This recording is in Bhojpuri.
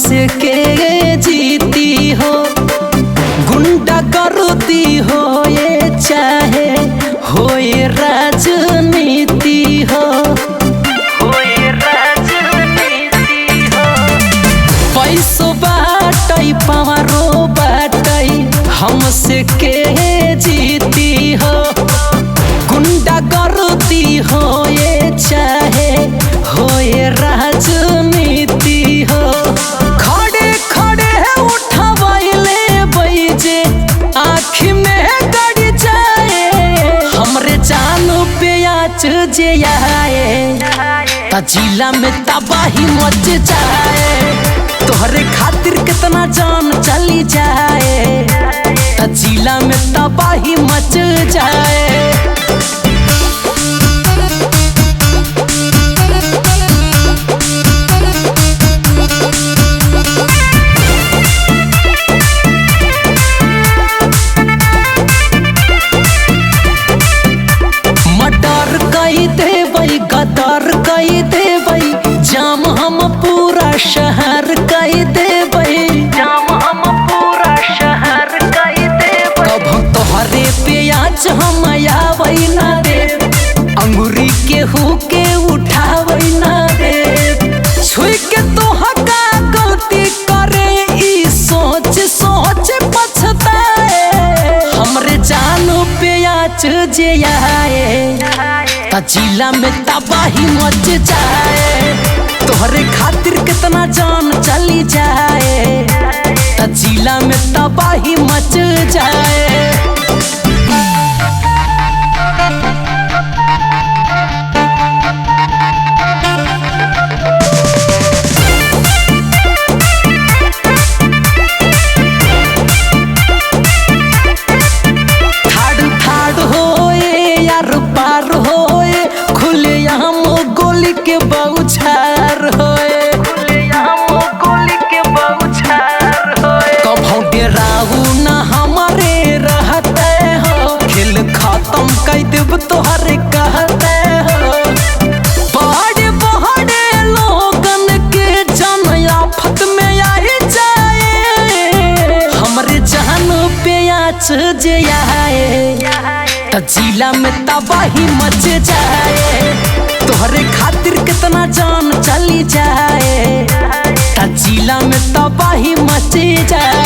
हमसे के जीती हो, गुंडा करती हो ये चाहे हो ये राजनीति हो, पैसों बाटई पावरो बाटई हमसे के जीती हो, गुंडा करती हो ये चाहे हो ये राजनीति हो। खड़े खड़े उठवैले बैजे आँखी में गड़ जाए, हमरे जान पे आँच जे आए त जिला में तबाही मच जाए, तोहरे खातिर कितना जान चली जाए त जिला में तबाही मच जाए। मर्डर कई देवई, गदर कई देवई, जाम हम पूरा शहर कई देवई, जाम हम पूरा शहर कई देवई। कब तोहरे पे आज हम आवई ना दे, अंगूरी के हुके उठावई ना दे, छुई के तोहर का गलती करे ई सोच सोच पछताए, हमरे जानू पे आज जे आए त जिला में तबाही मच जाए, तोहरे खातिर कितना जान चली जाए त जिला में तबाही मच जाए। बौछार होए गोली के बौछार होए, कभौ डेराऊ न हमारे रहते हो, खेल खत्म कर देब तोहरे कहते हो, बड़े बड़े लोगन के जान आफत में आई जाए, हमरे जान पे आँच जे आए त जिला में तबाही मच जाए, तोहरे खातिर कितना जान चली जाए त जिला में तबाही मच जाए।